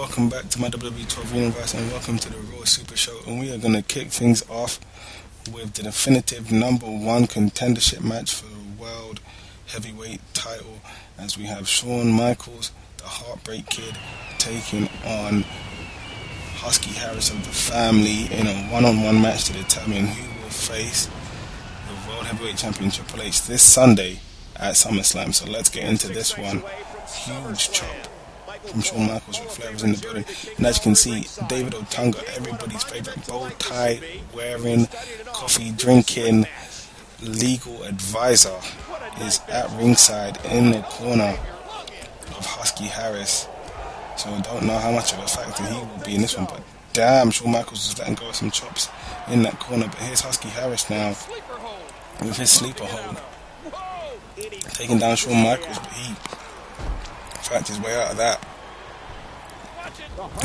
welcome back to my WWE 12 Universe and welcome to the Raw SuperShow, and we are going to kick things off with the definitive #1 contendership match for the World Heavyweight title, as we have Shawn Michaels, the Heartbreak Kid, taking on Husky Harris of the family in a one-on-one match to determine who will face the World Heavyweight Champion Triple H this Sunday at SummerSlam. So let's get into this one. Huge chop from Shawn Michaels. Ric Flair was in the building, and as you can see, David Otunga, everybody's favorite bow tie wearing, coffee drinking legal advisor, is at ringside in the corner of Husky Harris. So I don't know how much of a factor he will be in this one, but damn, Shawn Michaels was letting go of some chops in that corner. But here's Husky Harris now with his sleeper hold, taking down Shawn Michaels, but he fights his way out of that.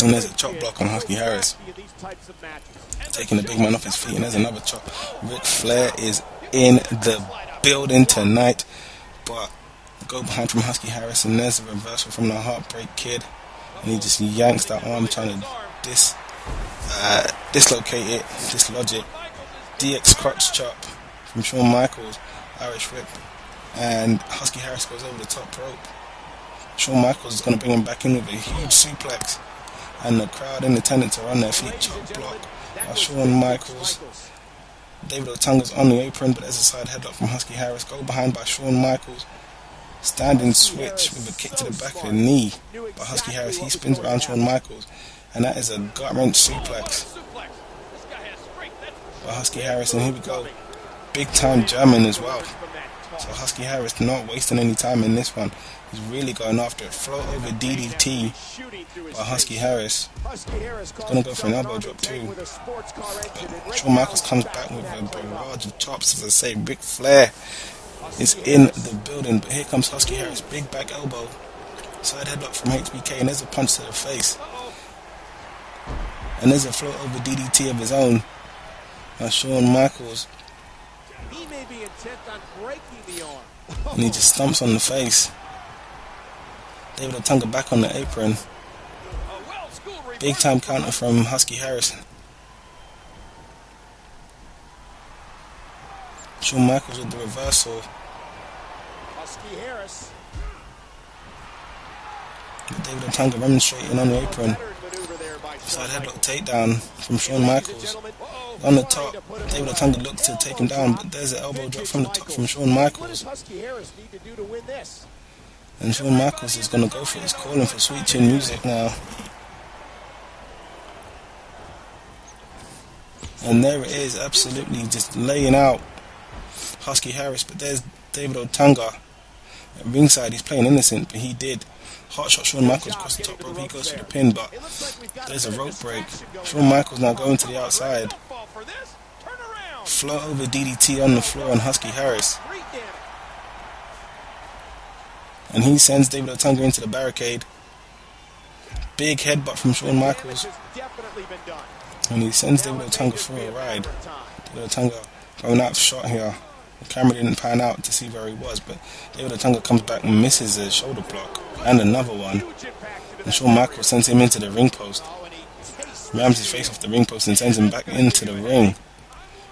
And there's a chop block on Husky Harris, taking the big man off his feet, and there's another chop. Ric Flair is in the building tonight, but go behind from Husky Harris, and there's a reversal from the Heartbreak Kid, and he just yanks that arm, trying to dislocate it, dislodge it. DX crotch chop from Shawn Michaels, Irish whip, and Husky Harris goes over the top rope. Shawn Michaels is going to bring him back in with a huge suplex, and the crowd in attendance are on their feet. Chop block by Shawn Michaels. David Otunga's on the apron, but there's a side headlock from Husky Harris. Go behind by Shawn Michaels. Standing switch with a kick to the back of the knee by Husky Harris. He spins around Shawn Michaels, and that is a gut-wrench suplex by Husky Harris. And here we go, big-time German as well. So Husky Harris not wasting any time in this one. He's really going after it. Float over DDT by Husky Harris. He's going to go for an elbow drop too. Shawn Michaels comes back with a barrage of chops. As I say, Ric Flair is in the building, but here comes Husky Harris. Big back elbow, side headlock from HBK, and there's a punch to the face. And there's a float over DDT of his own by Shawn Michaels. He may be intent on breaking the arm. And he just stomps on the face. David Otunga back on the apron. Big time counter from Husky Harris. Shawn Michaels with the reversal. Husky Harris. David Otunga remonstrating on the apron. Side headlock takedown from Shawn Michaels. On the top, David Otunga looks to take him down, but there's an elbow drop from the top from Shawn Michaels. And Shawn Michaels is going to go for it. He's calling for Sweet Chin Music now. And there it is, absolutely just laying out Husky Harris. But there's David Otunga at ringside. He's playing innocent, but he did hot shot Shawn Michaels across the top rope. He goes for the pin, but there's a rope break. Shawn Michaels now going to the outside. Float over DDT on the floor on Husky Harris. And he sends David Otunga into the barricade. Big headbutt from Shawn Michaels. And he sends David Otunga for a ride. David Otunga going out of shot here. The camera didn't pan out to see where he was, but David Otunga comes back and misses a shoulder block. And another one. And Shawn Michaels sends him into the ring post. Rams his face off the ring post and sends him back into the ring.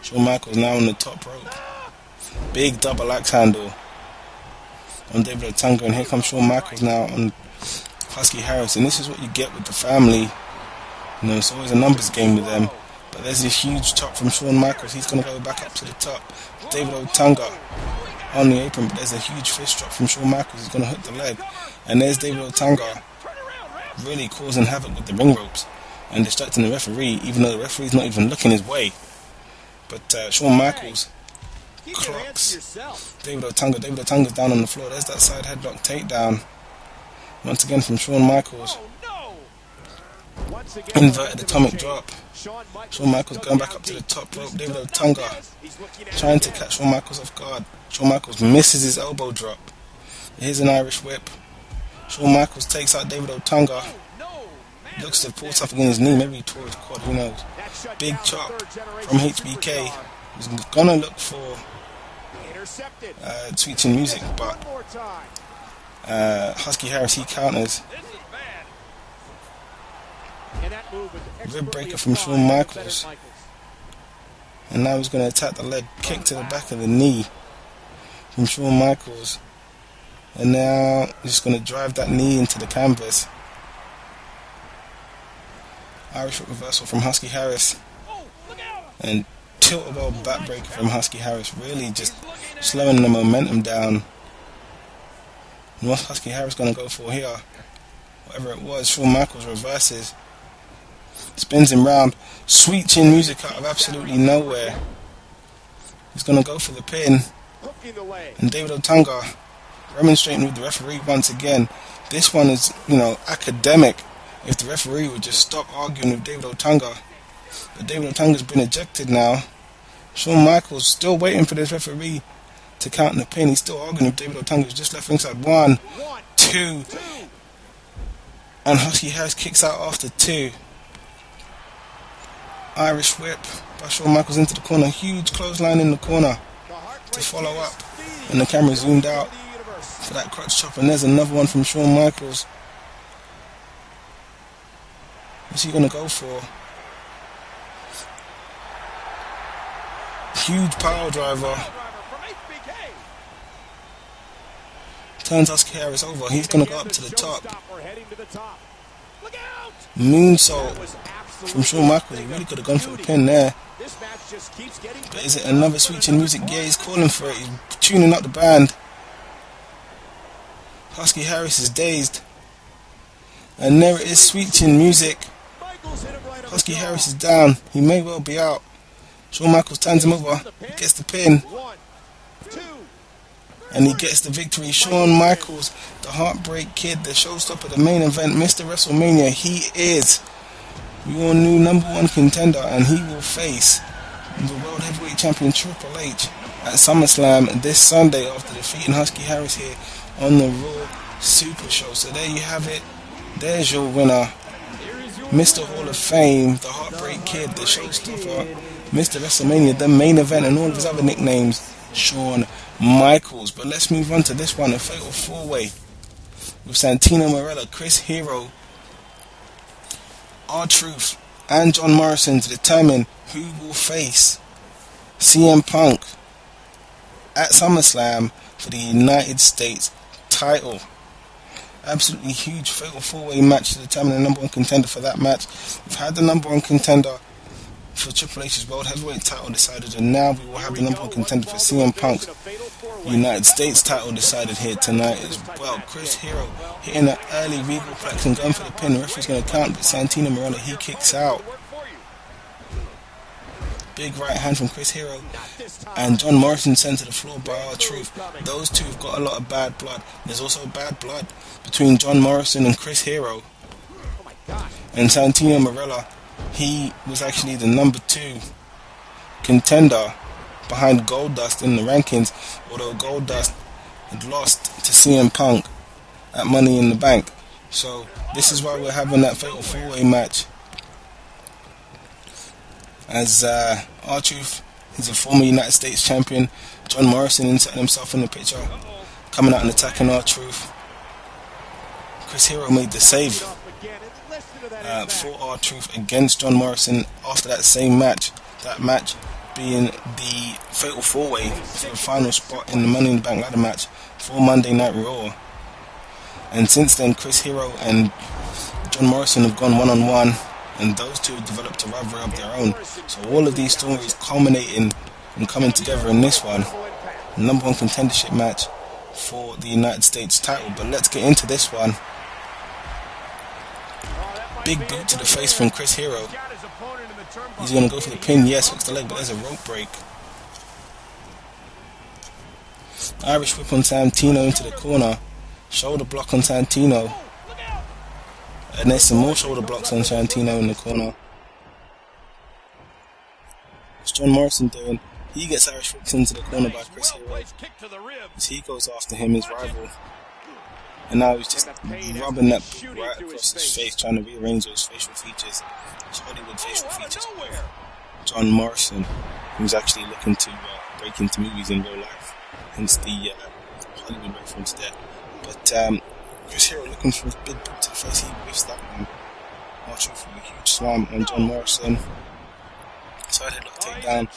Shawn Michaels now on the top rope. Big double axe handle on David Otunga, and here comes Shawn Michaels now on Husky Harris. And this is what you get with the family. You know, it's always a numbers game with them. But there's this huge chop from Shawn Michaels. He's going to go back up to the top. David Otunga on the apron, but there's a huge fist drop from Shawn Michaels. He's going to hook the leg. And there's David Otunga really causing havoc with the ring ropes and distracting the referee, even though the referee's not even looking his way. But Shawn Michaels clocks David Otunga. David Otunga's down on the floor. There's that side headlock takedown. Once again from Shawn Michaels. Inverted atomic drop. Shawn Michaels going back up to the top rope. David Otunga trying to catch Shawn Michaels off guard. Shawn Michaels misses his elbow drop. Here's an Irish whip. Shawn Michaels takes out David Otunga. Looks to pull something in his knee. Maybe he tore his quad, who knows. Big chop from HBK. He's gonna look for Sweet Chin Music, but Husky Harris, he counters. Rib breaker from Shawn Michaels. And now he's going to attack the leg kick to the back of the knee from Shawn Michaels. And now he's going to drive that knee into the canvas. Irish whip reversal from Husky Harris. And tilt-a-whirl backbreaker from Husky Harris. Really just slowing the momentum down. And what's Husky Harris going to go for here? Whatever it was, Shawn Michaels reverses. Spins him round. Sweet chin music out of absolutely nowhere. He's going to go for the pin. And David Otunga remonstrating with the referee once again. This one is, academic. If the referee would just stop arguing with David Otunga. But David Otunga's been ejected now. Shawn Michaels still waiting for this referee to count the pin. He's still arguing with David Otunga. He's just left ringside. 1, 2. And Husky Harris kicks out after 2. Irish whip by Shawn Michaels into the corner. Huge clothesline in the corner to follow up. And the camera zoomed out for that crotch chop. And there's another one from Shawn Michaels. What's he going to go for? Huge power driver. Turns Husky Harris over. He's going to go up to the top. Moonsault from Shawn Michaels. He really could have gone for the pin there. But is it another sweet chin music? Yeah, he's calling for it. He's tuning up the band. Husky Harris is dazed. And there it is, sweet chin music. Husky Harris is down. He may well be out. Shawn Michaels turns him over. He gets the pin. And he gets the victory. Shawn Michaels, the Heartbreak Kid, the showstopper, the main event, Mr. WrestleMania. He is your new #1 contender, and he will face the World Heavyweight Champion Triple H at SummerSlam this Sunday after defeating Husky Harris here on the Raw SuperShow. So there you have it. There's your winner, Mr. Hall of Fame, the Heartbreak Kid, the showstopper, Mr. WrestleMania, the main event, and all of his other nicknames, Shawn Michaels. But let's move on to this one, a fatal 4-way with Santino Marella, Chris Hero, R-Truth, and John Morrison to determine who will face CM Punk at SummerSlam for the United States title. Absolutely huge fatal 4-way match to determine the #1 contender for that match. We've had the #1 contender for Triple H's World Heavyweight title decided, and now we will have the #1 contender for CM Punk's United States title decided here tonight as well. Chris Hero hitting an early regal plex and going for the pin. The referee's going to count, but Santino Marella, he kicks out. Big right hand from Chris Hero, and John Morrison sent to the floor by R-Truth. Those two have got a lot of bad blood. There's also bad blood between John Morrison and Chris Hero. And Santino Marella, he was actually the #2 contender behind Goldust in the rankings, although Goldust had lost to CM Punk at Money in the Bank. So this is why we're having that fatal 4-way match, as R-Truth is a former United States champion. John Morrison inserting himself in the picture, coming out and attacking R-Truth. Chris Hero made the save for R-Truth against John Morrison after that same match. That match being the fatal 4-way for the final spot in the Money in the Bank ladder match for Monday Night Raw. And since then, Chris Hero and John Morrison have gone one-on-one, and those two have developed a rivalry of their own. So all of these stories culminating and coming together in this one, #1 contendership match for the United States title. But let's get into this one. Big boot to the face from Chris Hero. He's going to go for the pin. Yes, hooks the leg, but there's a rope break. Irish whip on Santino into the corner. Shoulder block on Santino. And there's some more shoulder blocks on Santino in the corner. What's John Morrison doing? He gets Irish whipped into the corner by Chris Hero as he goes after him, his rival. And now he's just rubbing that boot right across his face, trying to rearrange those facial features, those Hollywood facial features of John Morrison, who's actually looking to break into movies in real life, hence the Hollywood reference there. But Chris Hero looking for his big boot to the face, he whiffs that one. R-Truth with a huge slam on John Morrison. Side headlock takedown.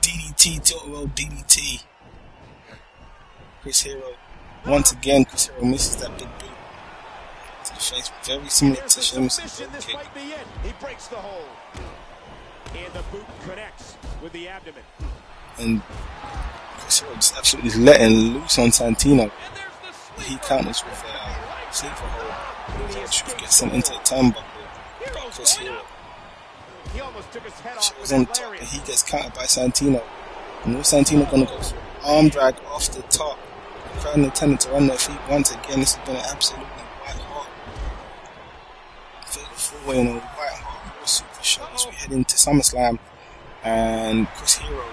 DDT, tilt roll DDT. Chris Hero. Once again, Chris Hero misses that big boot to the face. Very similar to Sheamus' kick. He breaks the hold. And the boot connects with the abdomen. And Chris Hero just absolutely letting loose on Santino. He counters with a sleeper hold. R-Truth gets sent into the turnbuckle by Chris Hero. Hero's on top and he gets countered by Santino. And what's Santino gonna go for? Arm drag off the top. The crowd intended to run their feet once again. This has been an absolutely white hot fatal 4-way on a white hot Raw SuperShow as we head into SummerSlam. And Chris Hero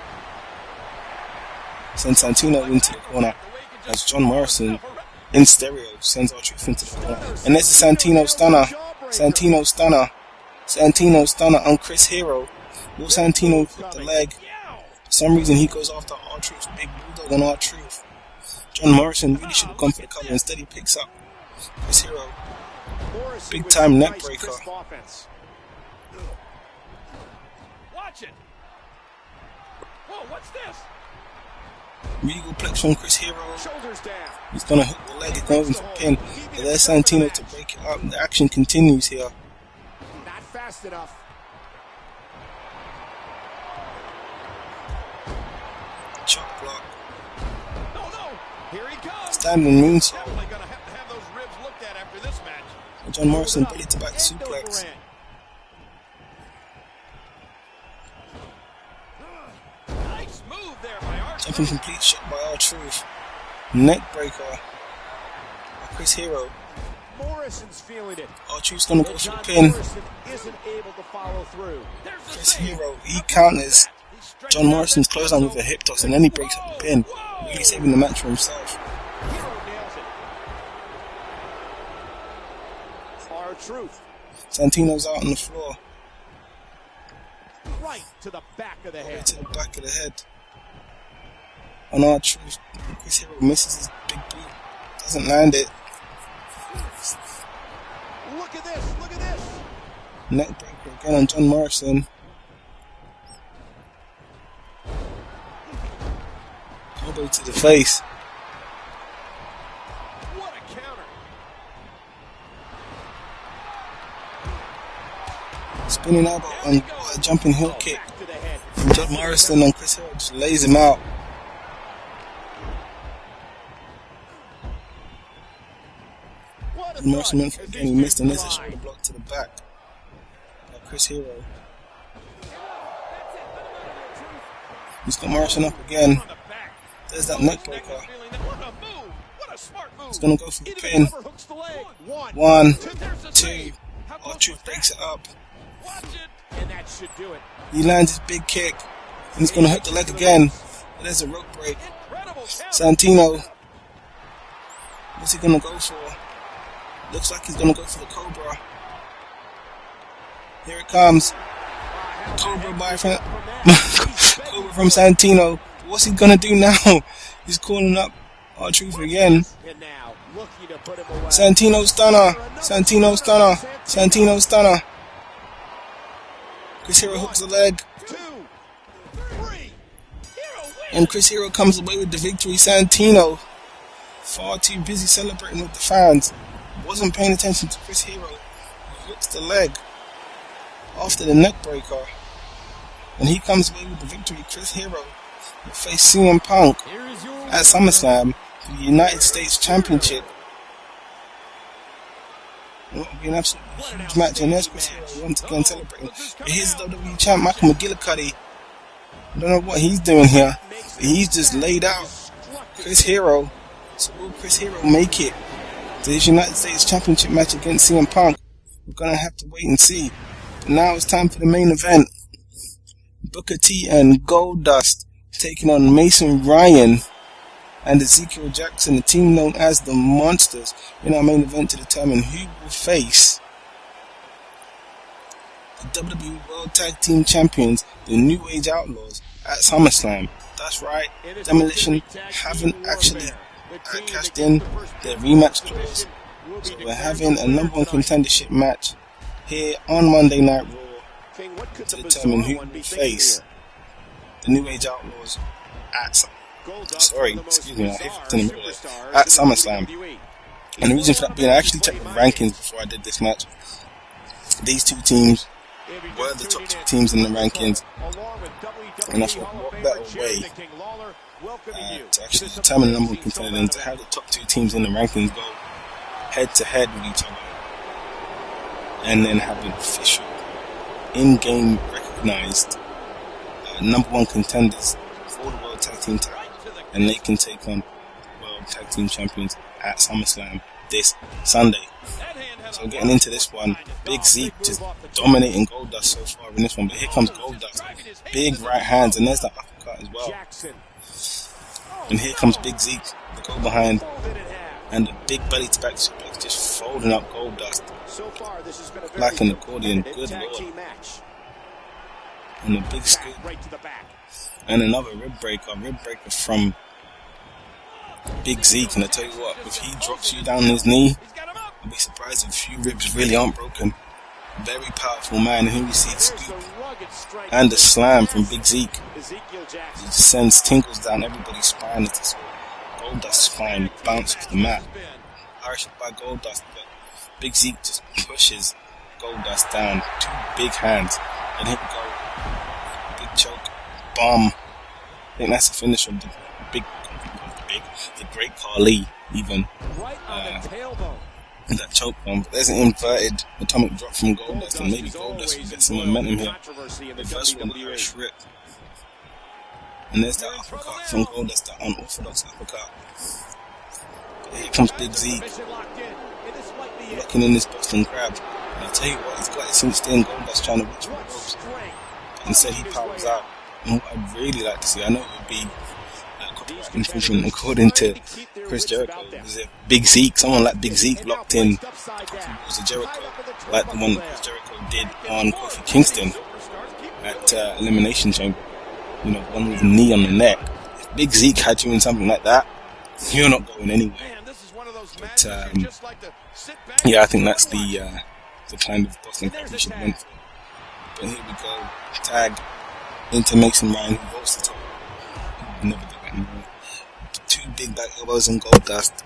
sends Santino into the corner as John Morrison in stereo sends R-Truth into the corner. And there's a Santino stunner. Santino stunner. Santino stunner on Chris Hero. Will Santino hit the leg? For some reason he goes after R-Truth's big bulldog on R-Truth. John Morrison really should have gone for the cover. Instead he picks up Chris Hero. Big time neck breaker. Watch it. Whoa, what's this? Regal plex from Chris Hero. He's gonna hook the leg, he's going for the pin. But there's Santino to break it up. The action continues here. Not fast enough. Chop block. Here he comes. Standing moonsault. Definitely gonna have to have those ribs looked at after this match. And John Morrison belly to back suplex. Nice move there by R-Truth. Jumping complete shot by R-Truth. Neck breaker by Chris Hero. Morrison's feeling it. R-Truth's gonna go for the pin. Morrison isn't able to follow through. Chris Hero, he counters John Morrison's clothesline with a hip toss and then he breaks up the pin. Really saving the match for himself. Hero nails it. R-Truth. Santino's out on the floor. Right to the back of the head. Right to the back of the head. On R-Truth, Chris Hero misses his big boot. Doesn't land it. Look at this, look at this. Neck breaker again on John Morrison. Elbow to the face. What a counter. Spinning elbow and a jumping heel kick. And John Morrison and Chris Hero just lays him out. And Morrison went for it again, he missed and there's a shoulder block to the back by Chris Hero. He's got Morrison up again. There's that neck breaker. He's gonna go for the pin. 1, 2. R-Truth breaks it up. He lands his big kick. And he's gonna hook the leg again. But there's a rope break. Santino. What's he gonna go for? Looks like he's gonna go for the Cobra. Here it comes. Cobra by Cobra from Santino. What's he gonna do now? He's calling up R-Truth again. Santino stunner. Santino stunner. Santino stunner. Chris Hero hooks the leg. And Chris Hero comes away with the victory. Santino, far too busy celebrating with the fans, wasn't paying attention to Chris Hero. He hooks the leg after the neck breaker. And he comes away with the victory. Chris Hero will face CM Punk at SummerSlam for the United States Championship. It will be an absolutely huge match, and there's Chris Hero once again celebrating. But here's WWE champ Michael McGillicuddy. I don't know what he's doing here, but he's just laid out Chris Hero. So will Chris Hero make it to his United States Championship match against CM Punk? We're gonna have to wait and see. But now it's time for the main event. Booker T and Goldust taking on Mason Ryan and Ezekial Jackson, the team known as the Monsters, in our main event to determine who will face the WWE World Tag Team Champions, the New Age Outlaws, at SummerSlam. That's right, Demolition haven't actually cashed in their rematch clause, so we're having a number one contendership match here on Monday Night Raw to determine who will face the New Age Outlaws at at SummerSlam. And the reason for that being, I actually checked the rankings before I did this match. These two teams were the top two teams in the rankings, and I thought, what better way to actually determine the number one contender than to have the top two teams in the rankings go head to head with each other, and then have an official, in-game recognized number one contenders for the World Tag Team title, and they can take on World Tag Team Champions at SummerSlam this Sunday. So getting into this one, Big Zeke just dominating Goldust so far in this one, but here comes Goldust, big right hands, and there's the uppercut as well. And here comes Big Zeke, the go behind, and the big belly to back suplex, just folding up Goldust like an accordion. Good lord. And a big scoop, and another rib breaker from Big Zeke. And I tell you what, if he drops you down his knee, I'll be surprised if a few ribs really aren't broken. Very powerful man. And here we see the scoop and the slam from Big Zeke. It sends tingles down everybody's spine as this Goldust's spine bounces off the mat. Irish by Goldust, but Big Zeke just pushes Goldust down. Two big hands, and here we go. Big choke, bomb. I think that's the finish of the Great Khali, even. That choke bomb. There's an inverted atomic drop from Goldust, and maybe Goldust will get some momentum here. The first one, Irish rip. And there's that uppercut from Goldust, that unorthodox uppercut. But here comes Big Zeke, locking in this Boston Crab. And I'll tell you what, he's got it cinched in. Goldust trying to reach for the ropes, but instead he powers out. And what I'd really like to see, I know it would be copyright infringement according to Chris Jericho, is if Big Zeke, someone like Big Zeke locked in the Coffee Balls of Jericho, like the one that Chris Jericho did on Kofi Kingston at Elimination Chamber. You know, one with a knee on the neck. If Big Zeke had you in something like that, you're not going anywhere. But yeah, I think that's the kind of Boston Crab we should win for. But here we go, tag into Mason Ryan, who goes to top. He would never do that anymore. Two big back elbows and Goldust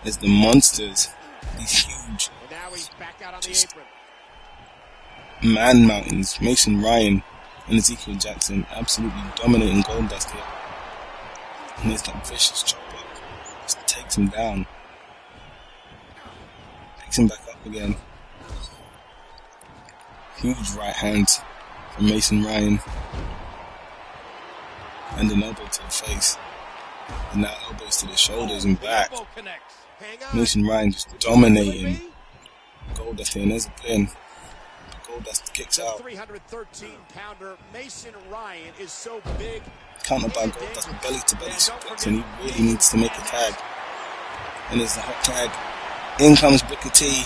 as the monsters, these huge, just man mountains, Mason Ryan and Ezekiel Jackson absolutely dominating Goldust here. And there's that vicious chop up, just takes him down, picks him back up again. Huge right hands from Mason Ryan, and an elbow to the face, and now elbows to the shoulders and back. Mason Ryan just dominating Goldust here, and there's a pin. Goldust kicks out. 313-pounder Mason Ryan is so big. Counter by Goldust, belly to belly suplex, and he really needs to make a tag. And there's the hot tag. In comes Booker T,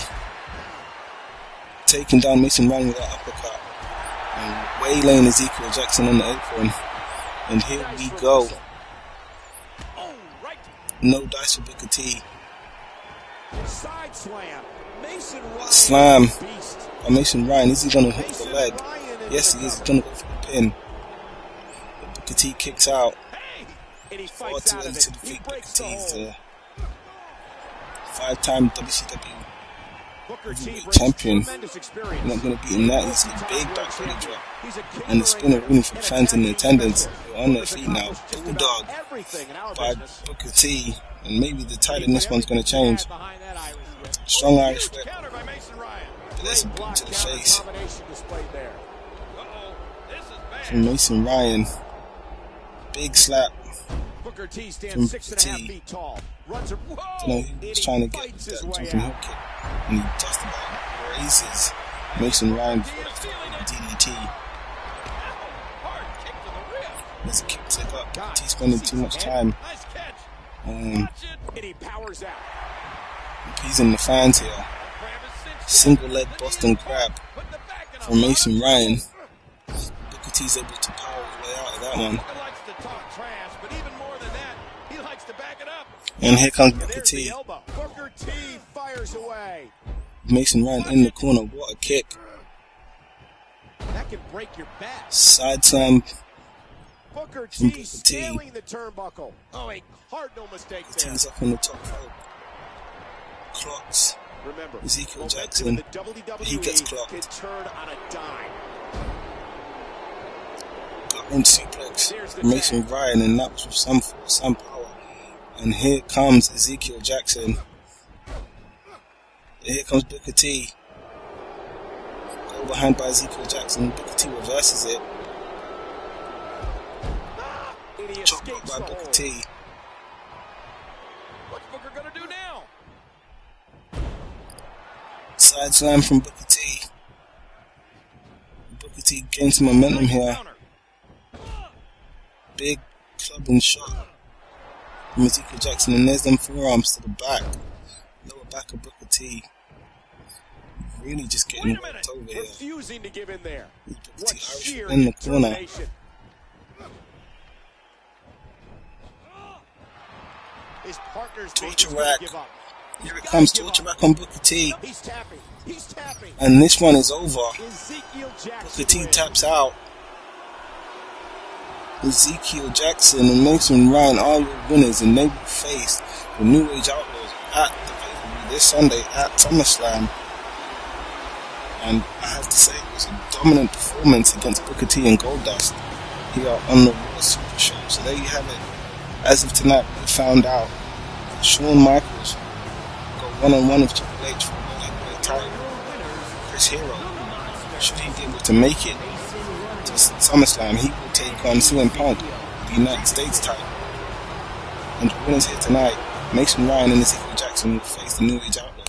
taking down Mason Ryan with that uppercut, and waylaying Ezekiel Jackson on the apron. And here we go. No dice for Booker T. Slam by Mason Ryan. Is he going to hook the leg? Yes, he is. He's going to go for the pin. But Booker T kicks out. Far too early to defeat Booker T. He's the 5-time WCW heavyweight champion. You're not going to beat him that easily. Big back belly drop. And the spinner room for the fans in the attendance. They're on their feet now. Bulldog by Booker T. And maybe the tide in this one's going to change. Strong Irish whip. But there's a boot to the face from Mason Ryan. Big slap from Booker T. You know, he was trying to get that jumping hook kick, and he just about raises Mason Ryan for that DDT. There's a kick take up. Booker T spending too much time appeasing the fans here. Single leg Boston Crab from Mason Ryan. Booker T's able to power his way out of that one. And here comes Booker T. Mason Ryan in the corner. What a kick. can break your back. Side slam. Booker From T Booker T. scaling the turnbuckle. Oh, a cardinal mistake there. T's up on the top rope. Clocks. Remember, Ezekiel momentum Jackson. in the WWE He gets clocked. can turn on a dime. Gut-wrench suplex from Mason Ryan, and that was with some force, some power. And here comes Ezekiel Jackson. Here comes Booker T. Go behind by Ezekiel Jackson. Booker T reverses it. Chopped up by Booker T. What's Booker gonna do now? Side slam from Booker T. Booker T gains some momentum here. Big clubbing shot from Ezekiel Jackson, and there's them forearms to the back. Lower back of Booker T. Really just getting worked over here. Refusing to give in there. Booker T Irish in the corner. His partner's Torture rack. Here it comes, torture rack on Booker T. He's tapping. He's tapping. And this one is over. Ezekiel Jackson Booker T taps out. Ezekiel Jackson and Mason Ryan are your winners, and they will face the New Age Outlaws at the pay-per-view this Sunday at SummerSlam. And I have to say, it was a dominant performance against Booker T and Goldust here on the Raw SuperShow. So there you have it. As of tonight, we found out that Shawn Michaels got one-on-one with Triple H for the World Heavyweight title. Chris Hero, should he be able to make it to SummerSlam, he will take on CM Punk, the United States title. And the winners here tonight, Mason Ryan and Ezekiel Jackson will face the New Age Outlaws.